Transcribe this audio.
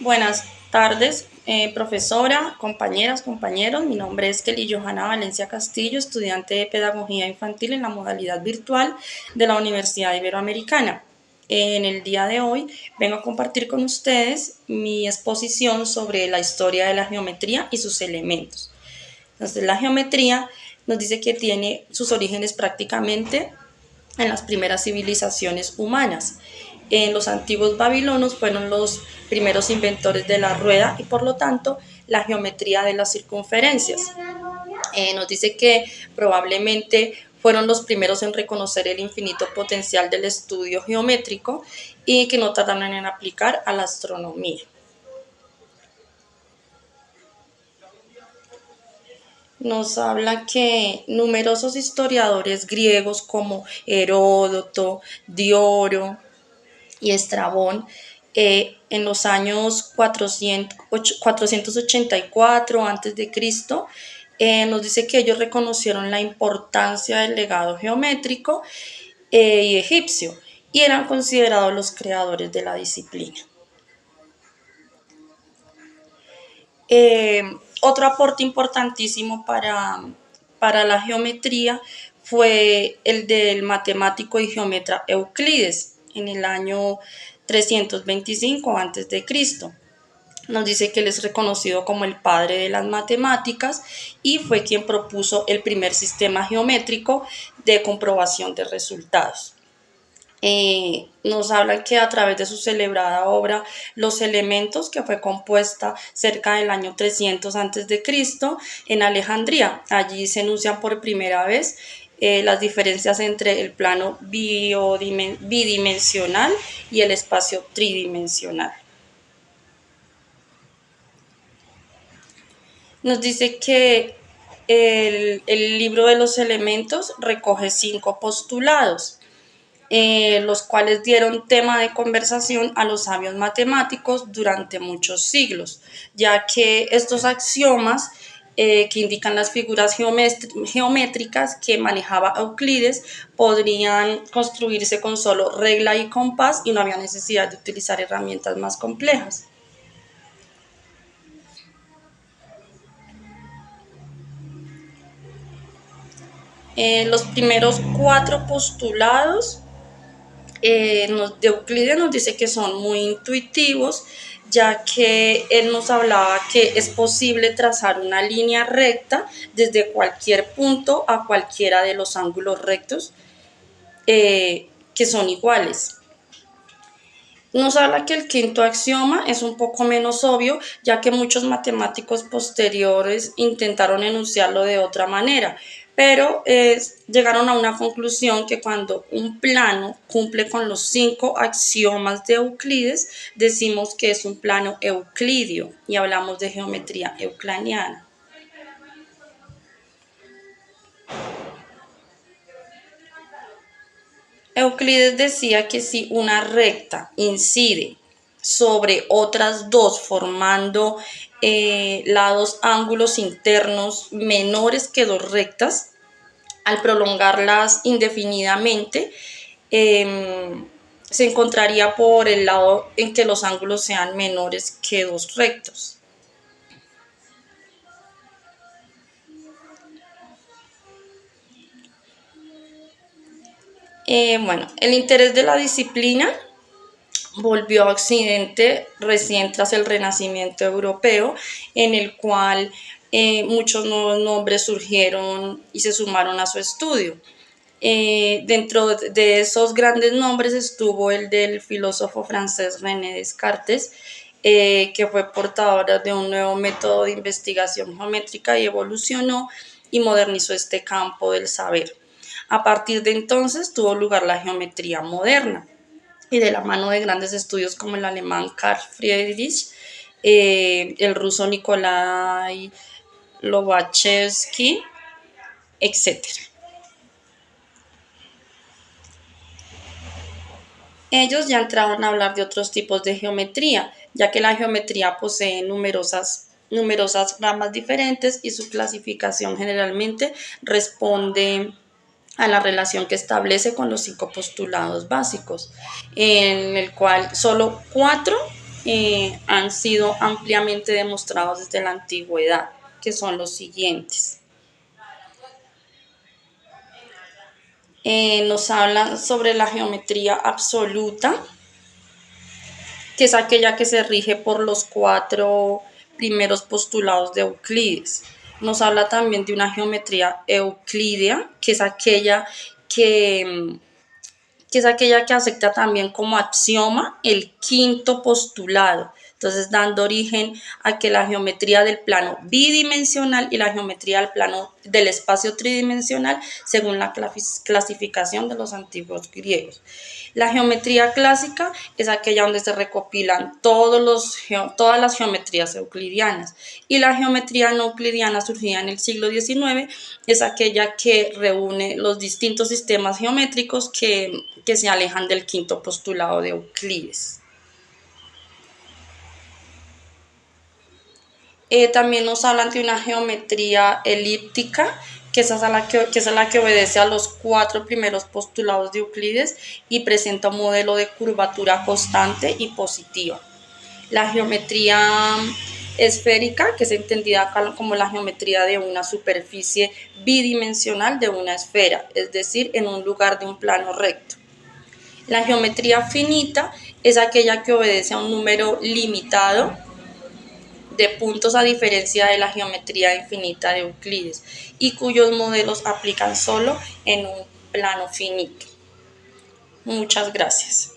Buenas tardes, profesora, compañeras, compañeros. Mi nombre es Kelly Johanna Valencia Castillo, estudiante de Pedagogía Infantil en la modalidad virtual de la Universidad Iberoamericana. En el día de hoy vengo a compartir con ustedes mi exposición sobre la historia de la geometría y sus elementos. Entonces, la geometría nos dice que tiene sus orígenes prácticamente en las primeras civilizaciones humanas. En los antiguos babilonos fueron los primeros inventores de la rueda y por lo tanto la geometría de las circunferencias. Nos dice que probablemente fueron los primeros en reconocer el infinito potencial del estudio geométrico y que no tardaron en aplicar a la astronomía. Nos habla que numerosos historiadores griegos como Heródoto, Dioro y Estrabón en los años 484 a.C., nos dice que ellos reconocieron la importancia del legado geométrico y egipcio y eran considerados los creadores de la disciplina. Otro aporte importantísimo para la geometría fue el del matemático y geómetra Euclides en el año 325 a.C. Nos dice que él es reconocido como el padre de las matemáticas y fue quien propuso el primer sistema geométrico de comprobación de resultados. Nos habla que a través de su celebrada obra Los Elementos, que fue compuesta cerca del año 300 a.C. en Alejandría. Allí se enuncian por primera vez las diferencias entre el plano bidimensional y el espacio tridimensional. Nos dice que el libro de los elementos recoge 5 postulados, los cuales dieron tema de conversación a los sabios matemáticos durante muchos siglos, ya que estos axiomas que indican las figuras geométricas que manejaba Euclides podrían construirse con solo regla y compás y no había necesidad de utilizar herramientas más complejas. Los primeros 4 postulados de Euclides nos dice que son muy intuitivos, ya que él nos hablaba que es posible trazar una línea recta desde cualquier punto a cualquiera de los ángulos rectos que son iguales. Nos habla que el quinto axioma es un poco menos obvio, ya que muchos matemáticos posteriores intentaron enunciarlo de otra manera, pero llegaron a una conclusión que cuando un plano cumple con los 5 axiomas de Euclides, decimos que es un plano euclidio y hablamos de geometría euclidiana. Euclides decía que si una recta incide sobre otras dos formando lados ángulos internos menores que 2 rectas, al prolongarlas indefinidamente, se encontraría por el lado en que los ángulos sean menores que 2 rectos. Bueno, el interés de la disciplina volvió a Occidente recién tras el Renacimiento europeo, en el cual muchos nuevos nombres surgieron y se sumaron a su estudio. Dentro de esos grandes nombres estuvo el del filósofo francés René Descartes, que fue portador de un nuevo método de investigación geométrica y evolucionó y modernizó este campo del saber. A partir de entonces tuvo lugar la geometría moderna y de la mano de grandes estudios como el alemán Carl Friedrich, el ruso Nikolai Lobachevsky, etc. Ellos ya entraron a hablar de otros tipos de geometría, ya que la geometría posee numerosas ramas diferentes y su clasificación generalmente responde a la relación que establece con los 5 postulados básicos, en el cual solo 4 han sido ampliamente demostrados desde la antigüedad, que son los siguientes. Nos hablan sobre la geometría absoluta, que es aquella que se rige por los 4 primeros postulados de Euclides. Nos habla también de una geometría euclídea, que, que es aquella que acepta también como axioma el quinto postulado. Entonces, dando origen a que la geometría del plano bidimensional y la geometría del plano del espacio tridimensional, según la clasificación de los antiguos griegos. La geometría clásica es aquella donde se recopilan todas las geometrías euclidianas, y la geometría no euclidiana, surgida en el siglo XIX, es aquella que reúne los distintos sistemas geométricos que se alejan del quinto postulado de Euclides. También nos hablan de una geometría elíptica, que es la que obedece a los 4 primeros postulados de Euclides y presenta un modelo de curvatura constante y positiva. La geometría esférica, que es entendida como la geometría de una superficie bidimensional de una esfera, es decir, en un lugar de un plano recto. La geometría finita es aquella que obedece a un número limitado de puntos, a diferencia de la geometría infinita de Euclides, y cuyos modelos aplican solo en un plano finito. Muchas gracias.